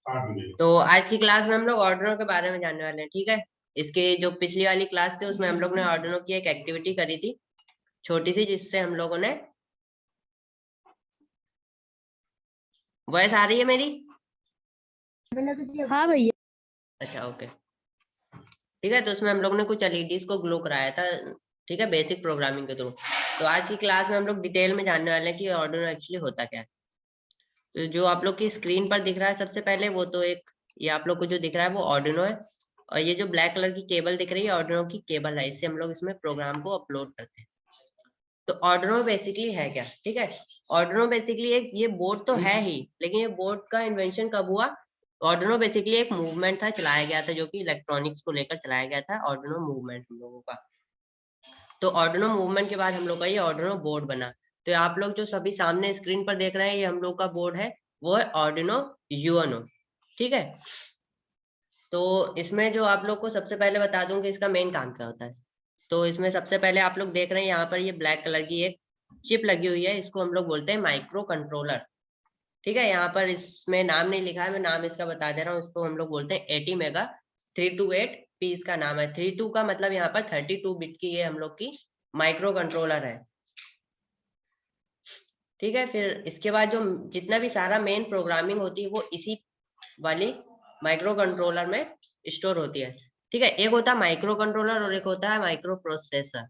तो आज की क्लास में हम लोग ऑर्डिनो के बारे में जानने वाले हैं। ठीक है, इसके जो पिछली वाली क्लास थी उसमें हम लोग ने ऑर्डिनो की एक एक्टिविटी करी थी छोटी सी, जिससे हम लोगों ने, वॉइस आ रही है मेरी? हाँ भैया। अच्छा, ओके, ठीक है। तो उसमें हम लोग ने कुछ एलईडीज को ग्लो कराया था, ठीक है, बेसिक प्रोग्रामिंग के थ्रू। तो आज की क्लास में हम लोग डिटेल में जानने वाले हैं कि ऑर्डिनो एक्चुअली होता क्या है। तो जो आप लोग की स्क्रीन पर दिख रहा है सबसे पहले, वो तो एक, ये आप लोग को जो दिख रहा है वो ऑर्डिनो है, और ये जो ब्लैक कलर की केबल दिख रही है ऑर्डिनो की केबल है, इससे हम लोग इसमें प्रोग्राम को अपलोड करते हैं। तो ऑर्डिनो बेसिकली है क्या? ठीक है, ऑर्डिनो बेसिकली एक, ये बोर्ड तो है ही, लेकिन ये बोर्ड का इन्वेंशन कब हुआ? ऑर्डिनो बेसिकली एक मूवमेंट था, चलाया गया था, जो कि इलेक्ट्रॉनिक्स को लेकर चलाया गया था, ऑर्डिनो मूवमेंट हम लोगों का। तो ऑर्डिनो मूवमेंट के बाद हम लोग का ये ऑर्डिनो बोर्ड बना। तो आप लोग जो सभी सामने स्क्रीन पर देख रहे हैं, ये हम लोग का बोर्ड है, वो है ऑर्डिनो यूएनओ। ठीक है, तो इसमें जो आप लोग को सबसे पहले बता दूं कि इसका मेन काम क्या होता है। तो इसमें सबसे पहले आप लोग देख रहे हैं यहाँ पर ये ब्लैक कलर की एक चिप लगी हुई है, इसको हम लोग बोलते हैं माइक्रो कंट्रोलर। ठीक है, यहाँ पर इसमें नाम नहीं लिखा है, मैं नाम इसका बता दे रहा हूँ। इसको हम लोग बोलते हैं 80 मेगा 328 पी, इसका नाम है। 32 का मतलब यहाँ पर 32 बिट की ये हम लोग की माइक्रो कंट्रोलर है। ठीक है, फिर इसके बाद जो जितना भी सारा मेन प्रोग्रामिंग होती है वो इसी वाली माइक्रो कंट्रोलर में स्टोर होती है। ठीक है, एक होता है माइक्रो कंट्रोलर और एक होता है माइक्रो प्रोसेसर।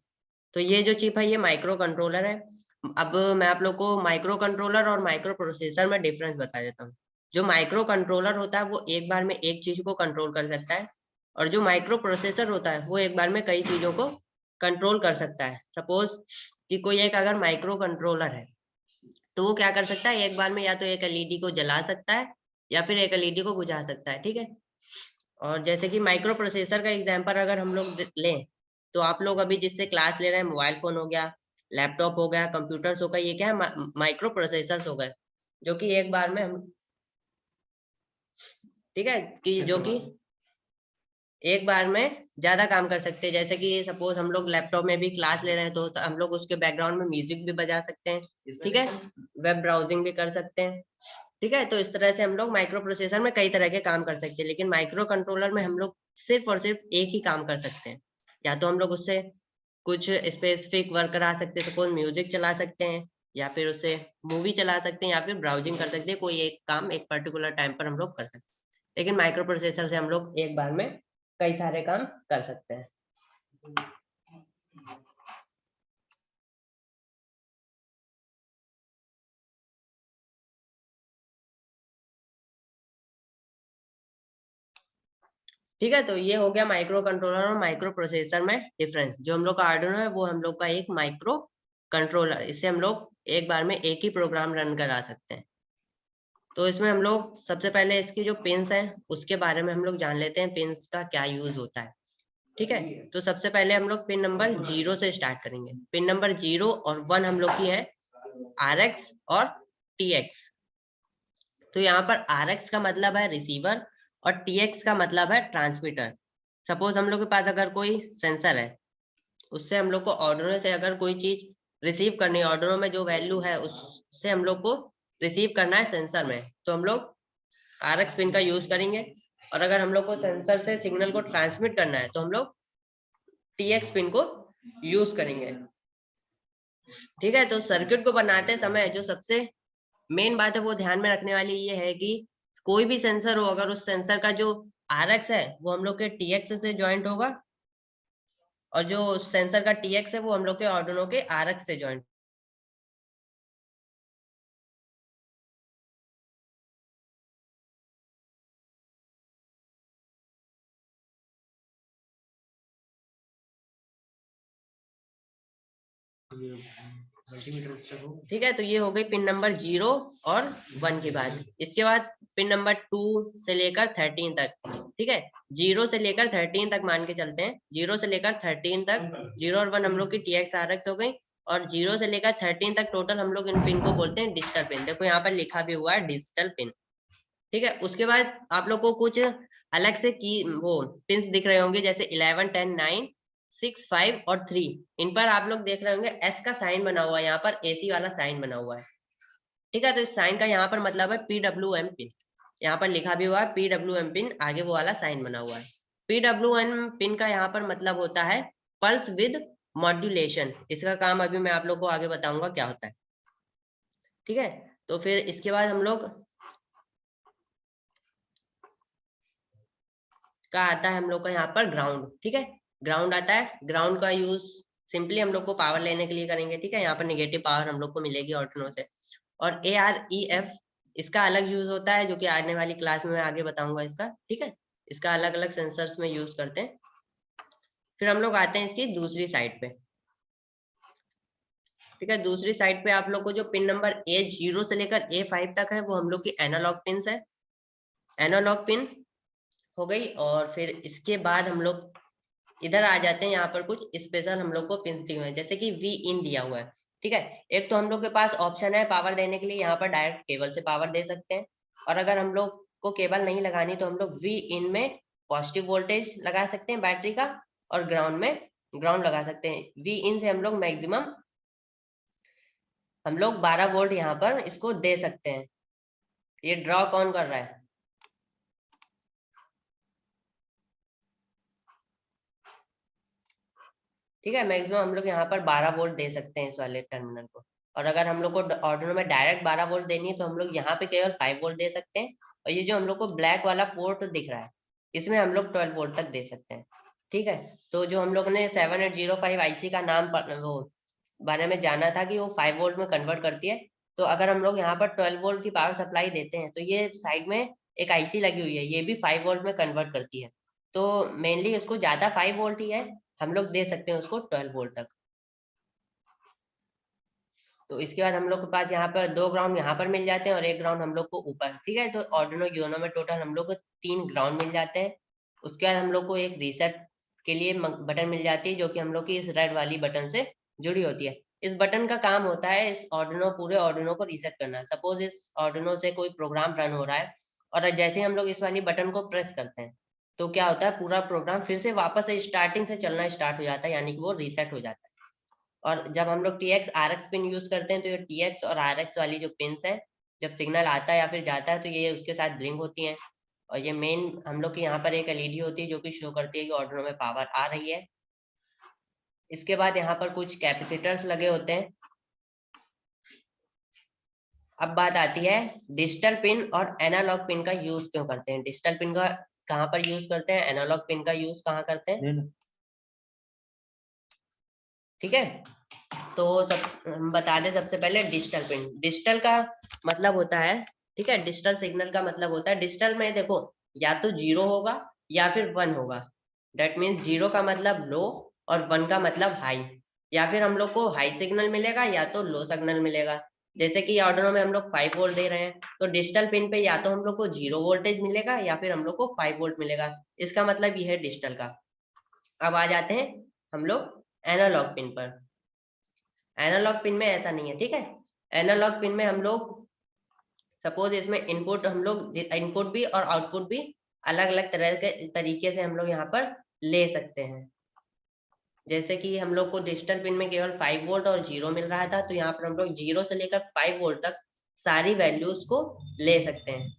तो ये जो चिप है ये माइक्रो कंट्रोलर है। अब मैं आप लोग को माइक्रो कंट्रोलर और माइक्रो प्रोसेसर में डिफरेंस बता देता हूँ। जो माइक्रो कंट्रोलर होता है वो एक बार में एक चीज को कंट्रोल कर सकता है, और जो माइक्रो प्रोसेसर होता है वो एक बार में कई चीजों को कंट्रोल कर सकता है। सपोज कि कोई एक अगर माइक्रो कंट्रोलर है, तो वो क्या कर सकता है, एक बार में या तो एक एलईडी को जला सकता है या फिर एक एलईडी को बुझा सकता है। ठीक है, और जैसे कि माइक्रो प्रोसेसर का एग्जांपल अगर हम लोग लें, तो आप लोग अभी जिससे क्लास ले रहे हैं, मोबाइल फोन हो गया, लैपटॉप हो गया, कंप्यूटर्स हो गए, ये क्या है, माइक्रो प्रोसेसर्स हो गए, जो कि एक बार में हम, ठीक है, कि जो कि एक बार में ज्यादा काम कर सकते हैं। जैसे कि सपोज हम लोग लैपटॉप में भी क्लास ले रहे हैं, तो हम लोग उसके बैकग्राउंड में म्यूजिक भी बजा सकते हैं, ठीक है, वेब ब्राउजिंग भी कर सकते हैं। ठीक है, तो इस तरह से हम लोग माइक्रो प्रोसेसर में कई तरह के काम कर सकते हैं, लेकिन माइक्रो कंट्रोलर में हम लोग सिर्फ और सिर्फ एक ही काम कर सकते हैं। या तो हम लोग उससे कुछ स्पेसिफिक वर्क करा सकते हैं, सपोज म्यूजिक चला सकते हैं, या फिर उससे मूवी चला सकते हैं, या फिर ब्राउजिंग कर सकते हैं। कोई एक काम एक पर्टिकुलर टाइम पर हम लोग कर सकते हैं, लेकिन माइक्रो प्रोसेसर से हम लोग एक बार में कई सारे काम कर सकते हैं। ठीक है, तो ये हो गया माइक्रो कंट्रोलर और माइक्रो प्रोसेसर में डिफरेंस। जो हम लोग का आर्डिनो है वो हम लोग का एक माइक्रो कंट्रोलर, इससे हम लोग एक बार में एक ही प्रोग्राम रन करा सकते हैं। तो इसमें हम लोग सबसे पहले इसकी जो पिंस हैं उसके बारे में हम लोग जान लेते हैं, पिंस का क्या यूज होता है। ठीक है, तो सबसे पहले हम लोग पिन नंबर 0 से स्टार्ट करेंगे। पिन नंबर 0 और 1 हम लोग की है RX और TX। तो यहाँ पर RX का मतलब है रिसीवर और TX का मतलब है ट्रांसमीटर। सपोज हम लोग के पास अगर कोई सेंसर है, उससे हम लोग को ऑर्डिनो से अगर कोई चीज रिसीव करनी है, ऑर्डिनो में जो वैल्यू है उससे हम लोग को रिसीव करना है सेंसर में, तो हम लोग RX पिन का यूज करेंगे। और अगर हम लोग को सेंसर से सिग्नल को ट्रांसमिट करना है तो हम लोग TX पिन को यूज करेंगे। ठीक है, तो सर्किट को बनाते समय जो सबसे मेन बात है वो ध्यान में रखने वाली ये है कि कोई भी सेंसर हो, अगर उस सेंसर का जो RX है वो हम लोग के TX से ज्वाइंट होगा, और जो सेंसर का TX है वो हम लोग के ऑर्डिनो के RX से ज्वाइंट। ठीक है, तो ये हो गई पिन नंबर 0 और 1 के बाद। इसके बाद पिन नंबर 2 से लेकर 13 तक। ठीक है, 0 से लेकर 13 तक मान के चलते हैं, 0 से लेकर 13 तक, 0 और 1 हम लोग की TX RX हो गई, और 0 से लेकर 13 तक टोटल हम लोग इन पिन को बोलते हैं डिजिटल पिन। देखो यहाँ पर लिखा भी हुआ है डिजिटल पिन। ठीक है, उसके बाद आप लोग को कुछ अलग से की वो पिंस दिख रहे होंगे, जैसे 11 10 9 6 5 और 3। इन पर आप लोग देख रहे होंगे एस का साइन बना हुआ है, यहाँ पर AC वाला साइन बना हुआ है। ठीक है, तो इस साइन का यहाँ पर मतलब है PWM पिन। यहाँ पर लिखा भी हुआ है PWM पिन, आगे वो वाला साइन बना हुआ है। PWM पिन का यहाँ पर मतलब होता है पल्स विद मॉड्यूलेशन। इसका काम अभी मैं आप लोग को आगे बताऊंगा क्या होता है, ठीक है। तो फिर इसके बाद हम लोग का आता है हम लोग का यहाँ पर ग्राउंड, ठीक है। ग्राउंड आता है, ग्राउंड का यूज सिंपली हम लोग को पावर लेने के लिए करेंगे, ठीक है। यहाँ पर निगेटिव पावर हम लोग को मिलेगी ऑर्डिनो से। और AREF इसका अलग यूज होता है, जो कि आने वाली क्लास में मैं आगे बताऊंगा इसका, ठीक है। इसका अलग अलग सेंसर्स में यूज करते हैं। फिर हम लोग आते हैं इसकी दूसरी साइड पे, ठीक है। दूसरी साइड पे आप लोग को जो पिन नंबर A0 से लेकर A5 तक है, वो हम लोग की एनालॉग पिन है। एनालॉग पिन हो गई। और फिर इसके बाद हम लोग इधर आ जाते हैं। यहाँ पर कुछ स्पेशल हम लोग को पिन दिए हुए हैं, जैसे कि V इन दिया हुआ है, ठीक है। एक तो हम लोग के पास ऑप्शन है पावर देने के लिए, यहाँ पर डायरेक्ट केबल से पावर दे सकते हैं। और अगर हम लोग को केबल नहीं लगानी तो हम लोग V इन में पॉजिटिव वोल्टेज लगा सकते हैं बैटरी का, और ग्राउंड में ग्राउंड लगा सकते हैं। V इन से हम लोग मैक्सिमम 12 वोल्ट यहाँ पर इसको दे सकते हैं। ये ड्रॉ कौन कर रहा है? ठीक है, मैक्सिमम हम लोग यहाँ पर 12 वोल्ट दे सकते हैं इस वाले टर्मिनल को। और अगर हम लोग को ऑर्डिनो में डायरेक्ट 12 वोल्ट देनी है तो हम लोग यहाँ पे केवल 5 वोल्ट दे सकते हैं। और ये जो हम लोग को ब्लैक वाला पोर्ट दिख रहा है, इसमें हम लोग 12 वोल्ट तक दे सकते हैं, ठीक है। तो जो हम लोग ने 7805 IC का नाम वो बारे में जाना था कि वो 5 वोल्ट में कन्वर्ट करती है, तो अगर हम लोग यहाँ पर 12 वोल्ट की पावर सप्लाई देते हैं तो ये साइड में एक IC लगी हुई है, ये भी 5 वोल्ट में कन्वर्ट करती है। तो मेनली इसको ज्यादा 5 वोल्ट ही है, हम लोग दे सकते हैं उसको 12 वोल्ट तक। तो इसके बाद हम लोग के पास यहाँ पर 2 ग्राउंड यहाँ पर मिल जाते हैं और 1 ग्राउंड हम लोग को ऊपर, ठीक है। तो ऑर्डिनो यूनो में टोटल हम लोग को 3 ग्राउंड मिल जाते हैं। उसके बाद हम लोग को एक रीसेट के लिए बटन मिल जाती है, जो कि हम लोग की इस रेड वाली बटन से जुड़ी होती है। इस बटन का काम होता है इस ऑर्डिनो पूरे ऑर्डिनो को रीसेट करना। सपोज इस ऑर्डिनो से कोई प्रोग्राम रन हो रहा है और जैसे हम लोग इस वाली बटन को प्रेस करते हैं तो क्या होता है, पूरा प्रोग्राम फिर से वापस से स्टार्टिंग से चलना स्टार्ट हो जाता है, यानी कि वो रीसेट हो जाता है। और जब हम लोग TX RX पिन यूज करते हैं तो ये TX और RX वाली जो पिन है, जब सिग्नल आता है या फिर जाता है तो ये उसके साथ ब्लिंक होती हैं। और ये मेन हम लोग की यहाँ पर एक LED होती है जो कि शो करती है कि ऑर्डिनो में पावर आ रही है। इसके बाद यहाँ पर कुछ कैपेसिटर्स लगे होते हैं। अब बात आती है डिजिटल पिन और एनालॉग पिन का यूज क्यों करते हैं। डिजिटल पिन का कहाँ पर यूज करते हैं, एनालॉग पिन का यूज कहाँ करते हैं, ठीक है। तो हम बता दें सबसे पहले डिजिटल पिन। डिजिटल का मतलब होता है, ठीक है, डिजिटल सिग्नल का मतलब होता है, डिजिटल में देखो या तो 0 होगा या फिर 1 होगा। डेट मीन्स 0 का मतलब लो और 1 का मतलब हाई। या फिर हम लोग को हाई सिग्नल मिलेगा या तो लो सिग्नल मिलेगा। जैसे कि ऑर्डिनो में हम लोग 5 वोल्ट दे रहे हैं, तो डिजिटल पिन पे या तो हम लोग को 0 वोल्टेज मिलेगा या फिर हम लोग को 5 वोल्ट मिलेगा। इसका मतलब ये है डिजिटल का। अब आ जाते हैं हम लोग एनालॉग पिन पर। एनालॉग पिन में ऐसा नहीं है, ठीक है। एनालॉग पिन में हम लोग सपोज इसमें इनपुट हम लोग इनपुट भी और आउटपुट भी अलग अलग तरह के तरीके से हम लोग यहाँ पर ले सकते हैं। जैसे कि हम लोग को डिजिटल पिन में केवल 5 वोल्ट और 0 मिल रहा था, तो यहाँ पर हम लोग 0 से लेकर 5 वोल्ट तक सारी वैल्यूज को ले सकते हैं।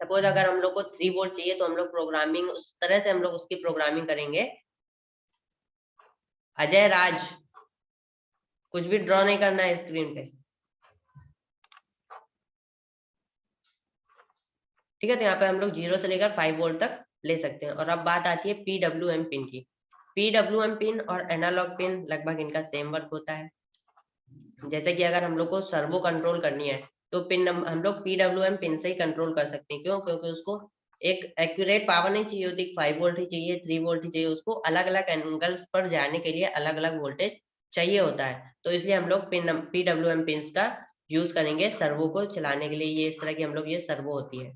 सपोज अगर हम लोग को 3 वोल्ट चाहिए तो हम लोग प्रोग्रामिंग उस तरह से हम लोग उसकी प्रोग्रामिंग करेंगे। अजय राज, कुछ भी ड्रॉ नहीं करना है स्क्रीन पे, ठीक है। तो यहाँ पे हम लोग 0 से लेकर 5 वोल्ट तक ले सकते हैं। और अब बात आती है PWM पिन की। PWM पिन और एनालॉग पिन लगभग इनका सेम वर्क होता है। जैसे कि अगर हम लोग को सर्वो कंट्रोल करनी है तो हम लोग PWM पिन से ही कंट्रोल कर सकते हैं। क्यों? क्योंकि उसको एक एक्यूरेट पावर नहीं चाहिए होती, 5 वोल्ट ही चाहिए, 3 वोल्ट ही चाहिए, उसको अलग अलग एंगल्स पर जाने के लिए अलग अलग वोल्टेज चाहिए होता है। तो इसलिए हम लोग PWM पिन का यूज करेंगे सर्वो को चलाने के लिए। ये इस तरह की हम लोग ये सर्वो होती है।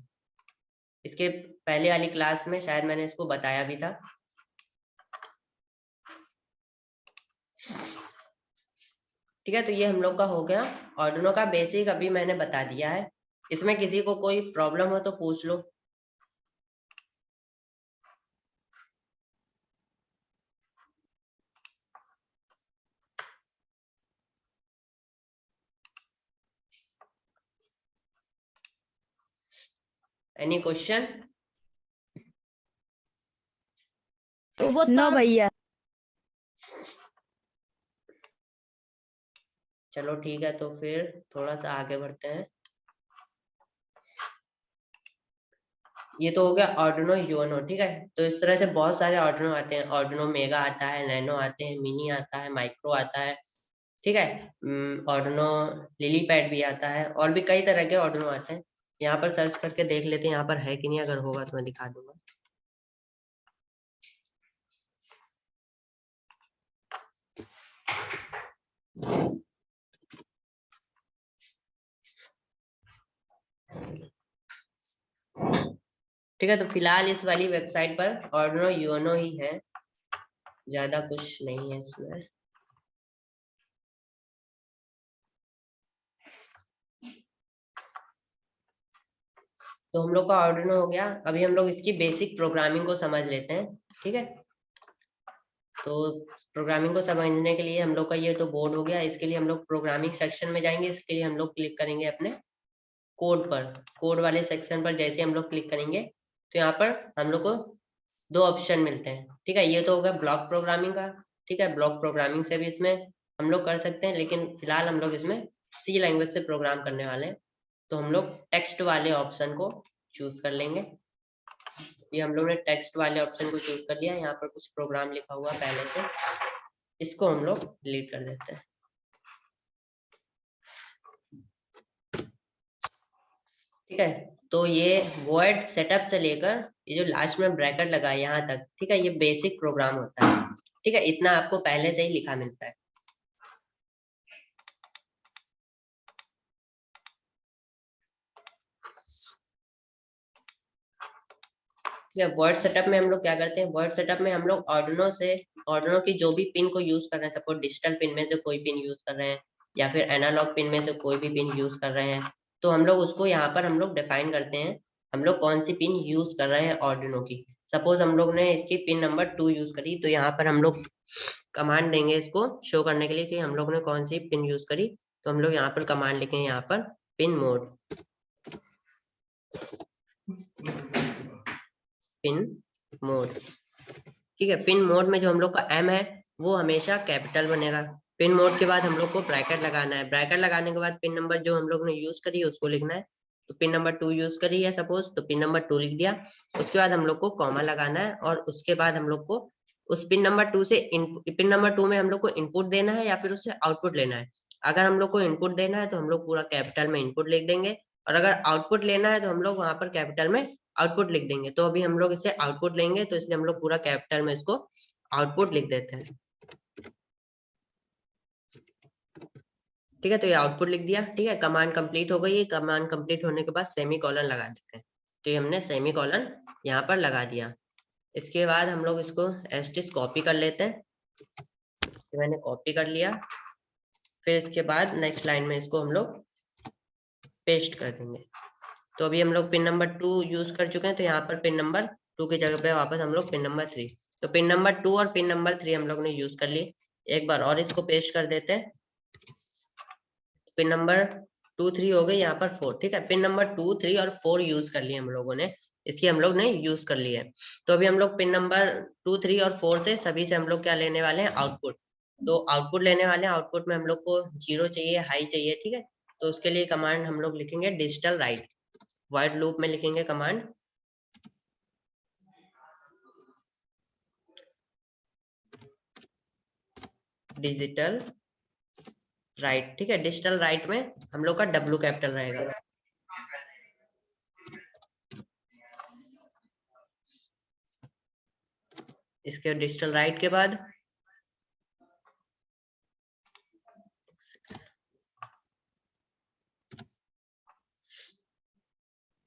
इसके पहले वाली क्लास में शायद मैंने इसको बताया भी था, ठीक है। तो ये हम लोग का हो गया आर्डिनो का बेसिक, अभी मैंने बता दिया है। इसमें किसी को कोई प्रॉब्लम हो तो पूछ लो। Any question? नो भैया। चलो ठीक है, तो फिर थोड़ा सा आगे बढ़ते हैं। ये तो हो गया आर्डिनो यूनो, ठीक है। तो इस तरह से बहुत सारे आर्डिनो आते हैं। आर्डिनो मेगा आता है, नैनो आते हैं, मिनी आता है, माइक्रो आता है, ठीक है। आर्डिनो लिली पैड भी आता है, और भी कई तरह के आर्डिनो आते हैं। यहाँ पर सर्च करके देख लेते हैं यहाँ पर है कि नहीं, अगर होगा तो मैं दिखा दूंगा। ठीक है, तो फिलहाल इस वाली वेबसाइट पर आर्डिनो यूनो ही है, ज्यादा कुछ नहीं है इसमें। तो हम लोग का आर्डिनो हो गया। अभी हम लोग इसकी बेसिक प्रोग्रामिंग को समझ लेते हैं, ठीक है। तो प्रोग्रामिंग को समझने के लिए हम लोग का ये तो बोर्ड हो गया। इसके लिए हम लोग प्रोग्रामिंग सेक्शन में जाएंगे। इसके लिए हम लोग क्लिक करेंगे अपने कोड पर। कोड वाले सेक्शन पर जैसे हम लोग क्लिक करेंगे तो यहाँ पर हम लोग को दो ऑप्शन मिलते हैं, ठीक है। ये तो होगा ब्लॉक प्रोग्रामिंग का, ठीक है। ब्लॉक प्रोग्रामिंग से भी इसमें हम लोग कर सकते हैं, लेकिन फिलहाल हम लोग इसमें सी लैंग्वेज से प्रोग्राम करने वाले हैं। तो हम लोग टेक्स्ट वाले ऑप्शन को चूज कर लेंगे। ये हम लोग ने टेक्स्ट वाले ऑप्शन को चूज कर लिया। यहाँ पर कुछ प्रोग्राम लिखा हुआ पहले से, इसको हम लोग डिलीट कर देते हैं, ठीक है। तो ये वर्ड सेटअप से लेकर ये जो लास्ट में ब्रैकेट लगा है यहाँ तक, ठीक है, ये बेसिक प्रोग्राम होता है, ठीक है। इतना आपको पहले से ही लिखा मिलता है। वर्ड सेटअप में हम लोग क्या करते हैं, वर्ड सेटअप में हम लोग आर्डिनो की जो भी पिन को यूज कर रहे हैं, सपोज डिजिटल पिन में से कोई पिन यूज कर रहे हैं या फिर एनालॉग पिन में से कोई भी पिन यूज कर रहे हैं, तो हम लोग उसको यहाँ पर हम लोग डिफाइन करते हैं। हम लोग कौन सी पिन यूज कर रहे हैं आर्डिनो की। सपोज हम लोग ने इसकी पिन नंबर 2 यूज करी, तो यहाँ पर हम लोग कमांड देंगे इसको शो करने के लिए कि हम लोग ने कौन सी पिन यूज करी। तो हम लोग यहाँ पर कमांड लिखेंगे, यहाँ पर पिन मोड, पिन मोड, ठीक है। पिन मोड में जो हम लोग का एम है वो हमेशा कैपिटल बनेगा। पिन मोड के बाद हम लोग को ब्रैकेट लगाना है। ब्रैकेट लगाने के बाद पिन नंबर जो हम लोग ने यूज करी है उसको लिखना है। तो पिन नंबर 2 यूज करी है सपोज, तो पिन नंबर 2 लिख दिया। उसके बाद हम लोग को कॉमा लगाना है, और उसके बाद हम लोग को उस पिन नंबर 2 से पिन नंबर 2 में हम लोग को इनपुट देना है या फिर उससे आउटपुट लेना है। अगर हम लोग को इनपुट देना है तो हम लोग पूरा कैपिटल में इनपुट लिख देंगे, और अगर आउटपुट लेना है तो हम लोग वहां पर कैपिटल में आउटपुट लिख देंगे। तो अभी हम लोग इसे आउटपुट लेंगे, तो इसलिए हम लोग पूरा कैपिटल में इसको आउटपुट लिख देते हैं, ठीक है। तो ये आउटपुट लिख दिया, ठीक है। कमांड कंप्लीट हो गई। कमांड कंप्लीट होने के बाद सेमी कॉलन लगा देते हैं। तो ये हमने सेमी कॉलन यहाँ पर लगा दिया। इसके बाद हम लोग इसको एस्टिस कॉपी कर लेते हैं। तो मैंने कॉपी कर लिया। फिर इसके बाद नेक्स्ट लाइन में इसको हम लोग पेस्ट कर देंगे। तो अभी हम लोग पिन नंबर 2 यूज कर चुके हैं, तो यहाँ पर पिन नंबर 2 की जगह पे वापस हम लोग पिन नंबर 3। तो पिन नंबर 2 और पिन नंबर 3 हम लोग ने यूज कर लिए। एक बार और इसको पेस्ट कर देते हैं। पिन नंबर 2 3 हो गई, यहाँ पर 4, ठीक है। पिन नंबर 2 3 और 4 यूज कर लिए हम लोगों ने, इसकी हम लोग ने यूज कर ली है। तो अभी हम लोग पिन नंबर 2 3 और 4 से सभी से हम लोग क्या लेने वाले हैं, आउटपुट। तो आउटपुट लेने वाले हैं। आउटपुट में हम लोग को 0 चाहिए, हाई चाहिए, ठीक है। तो उसके लिए कमांड हम लोग लिखेंगे डिजिटल राइट। वाइड लूप में लिखेंगे कमांड डिजिटल राइट, ठीक है। डिजिटल राइट में हम लोग का W कैपिटल रहेगा। इसके डिजिटल राइट के बाद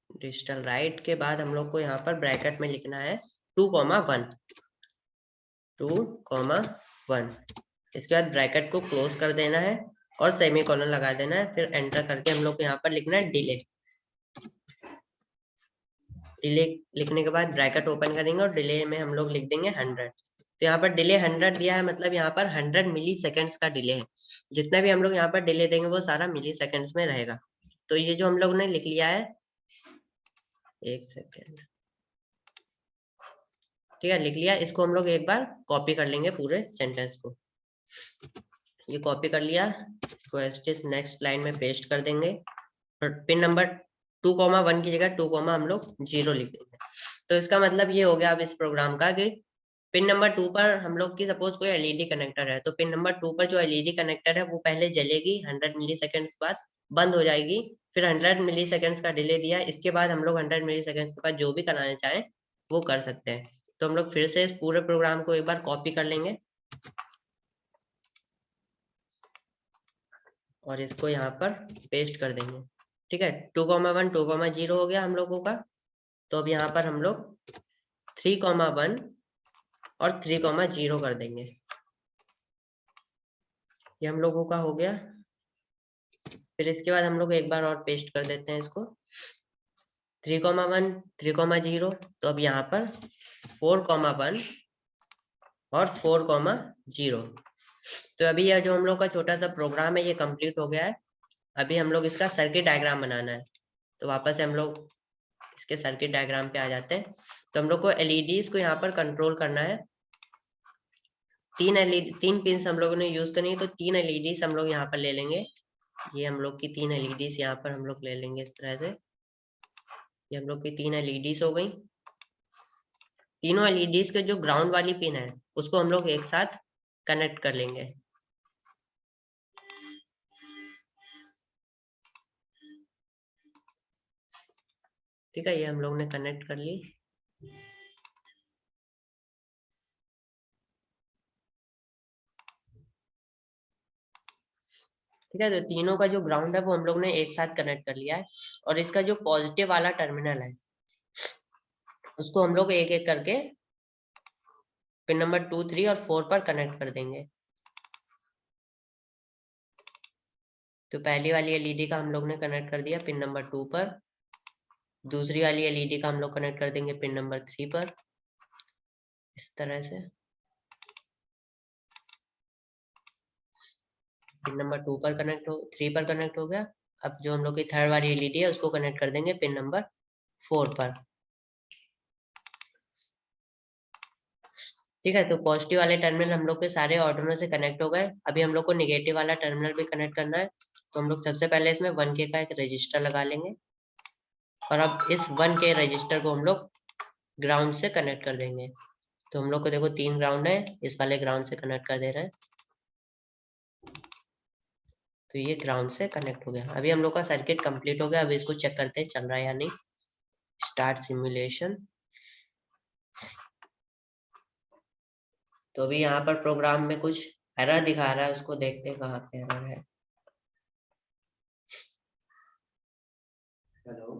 डिजिटल राइट के बाद हम लोग को यहाँ पर ब्रैकेट में लिखना है 2,1, 2,1। इसके बाद ब्रैकेट को क्लोज कर देना है और सेमी कॉलन लगा देना है। फिर एंटर करके हम लोग को यहाँ पर लिखना है डिले। डिले लिखने के बाद ब्रैकेट ओपन करेंगे और डिले में हम लोग लिख देंगे 100। तो यहाँ पर डिले 100 दिया है, मतलब यहाँ पर 100 मिली सेकेंड्स का डिले है। जितना भी हम लोग यहाँ पर डिले देंगे वो सारा मिली सेकेंड्स में रहेगा। तो ये जो हम लोग ने लिख लिया है एक सेकेंड, ठीक है, लिख लिया। इसको हम लोग एक बार कॉपी कर लेंगे पूरे सेंटेंस को। ये कॉपी कर लिया, इसको एज नेक्स्ट लाइन में पेस्ट कर देंगे और पिन नंबर 2,1 की जगह 2, हम लोग 0 लिख देंगे। तो इसका मतलब ये हो गया अब इस प्रोग्राम का कि पिन नंबर 2 पर हम लोग की सपोज कोई एलईडी कनेक्टर है, तो पिन नंबर 2 पर जो एलईडी कनेक्टर है वो पहले जलेगी, 100 मिली सेकेंड्स बाद बंद हो जाएगी, फिर 100 मिली सेकेंड्स का डिले दिया, इसके बाद हम लोग 100 मिली सेकेंड्स के बाद जो भी कराना चाहें वो कर सकते हैं। तो हम लोग फिर से इस पूरे प्रोग्राम को एक बार कॉपी कर लेंगे और इसको यहाँ पर पेस्ट कर देंगे, ठीक है। 2,1 2,0 हो गया हम लोगों का। तो अब यहाँ पर हम लोग 3,1 और 3,0 कर देंगे, ये हम लोगों का हो गया। फिर इसके बाद हम लोग एक बार और पेस्ट कर देते हैं इसको 3,1 3,0। तो अब यहाँ पर 4,1 और 4,0। तो अभी यह जो हम लोग का छोटा सा प्रोग्राम है ये कंप्लीट हो गया है। अभी हम लोग इसका सर्किट डायग्राम बनाना है। तो वापस से हम लोग इसके सर्किट डायग्राम पे आ जाते हैं। तो हम लोग को एलईडीज को यहाँ पर कंट्रोल करना है। 3 पिन हम लोगों ने यूज करनी है, तो 3 एलईडीज हम लोग यहाँ पर ले लेंगे। ये हम लोग की 3 एलईडीज यहाँ पर हम लोग ले लेंगे इस तरह से। ये हम लोग की 3 एलईडीज हो गई। तीनों एलईडीज के जो ग्राउंड वाली पिन है उसको हम लोग एक साथ कनेक्ट कर लेंगे। ठीक है, ये हम लोग ने कनेक्ट कर ली। ठीक है, तो तीनों का जो ग्राउंड है वो हम लोग ने एक साथ कनेक्ट कर लिया है और इसका जो पॉजिटिव वाला टर्मिनल है उसको हम लोग एक एक करके पिन नंबर 2, 3 और 4 पर कनेक्ट कर देंगे। तो पहली वाली एलईडी का हम लोग ने कनेक्ट कर दिया पिन नंबर 2 पर। दूसरी वाली एलईडी का हम लोग कनेक्ट कर देंगे पिन नंबर 3 पर, इस तरह से। पिन नंबर 2 पर 3 पर कनेक्ट हो गया। अब जो हम लोग की थर्ड वाली एलईडी है उसको कनेक्ट कर देंगे पिन नंबर 4 पर। ठीक है, तो पॉजिटिव वाले टर्मिनल हम लोग के सारे ऑर्डिनो से कनेक्ट हो गए। अभी हम लोग को निगेटिव वाला टर्मिनल भी कनेक्ट करना है। तो हम लोग सबसे पहले इसमें 1K का एक रजिस्टर लगा लेंगे और अब इस 1K रजिस्टर को हम लोग ग्राउंड से कनेक्ट कर देंगे। तो हम लोग को देखो 3 ग्राउंड है, इस वाले ग्राउंड से कनेक्ट कर दे रहे हैं। तो ये ग्राउंड से कनेक्ट हो गया। अभी हम लोग का सर्किट कंप्लीट हो गया। अभी इसको चेक करते हैं चल रहा है या नहीं। Start simulation. तो अभी यहाँ पर प्रोग्राम में कुछ एरर दिखा रहा है, उसको देखते हैं कहाँ पे एरर है। हेलो,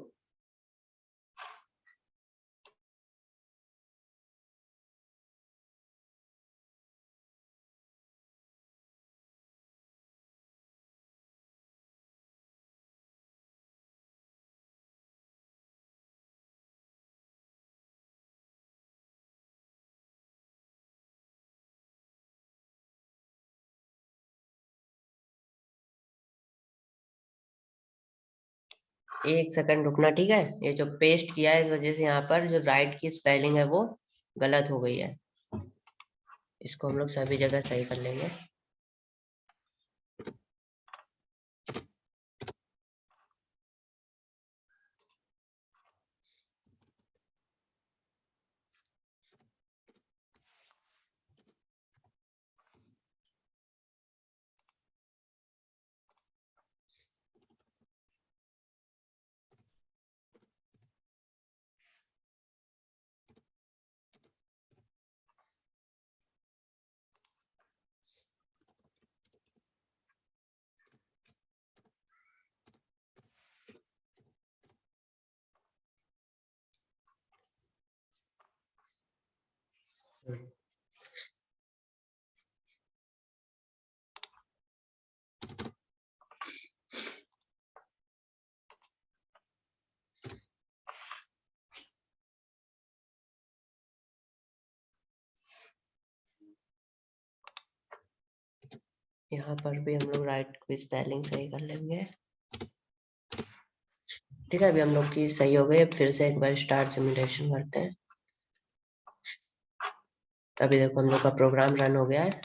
एक सेकंड रुकना, ठीक है। ये जो पेस्ट किया है इस वजह से यहाँ पर जो राइट की स्पेलिंग है वो गलत हो गई है। इसको हम लोग सभी जगह सही कर लेंगे। यहाँ पर भी हम लोग राइट को स्पेलिंग सही कर लेंगे। ठीक है, अभी हम लोग की सही हो गई। फिर से एक बार स्टार्ट सिमुलेशन करते हैं। अभी देखो हम लोग का प्रोग्राम रन हो गया है।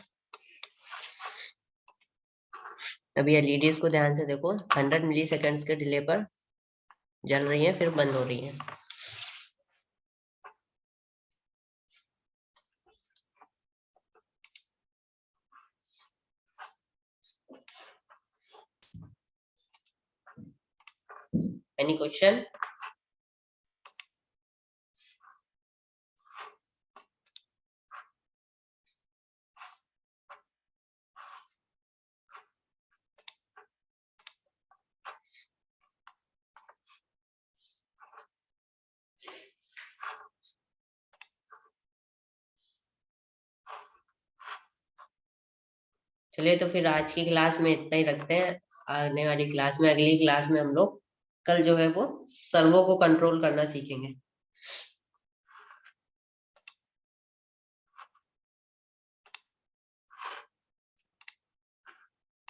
अभी एलईडीज को ध्यान से देखो, 100 मिली सेकेंड्स के डिले पर जल रही है, फिर बंद हो रही है। Any question? चलिए, तो फिर आज की क्लास में इतना ही रखते हैं। आने वाली क्लास में, अगली क्लास में हम लोग कल जो है वो सर्वो को कंट्रोल करना सीखेंगे।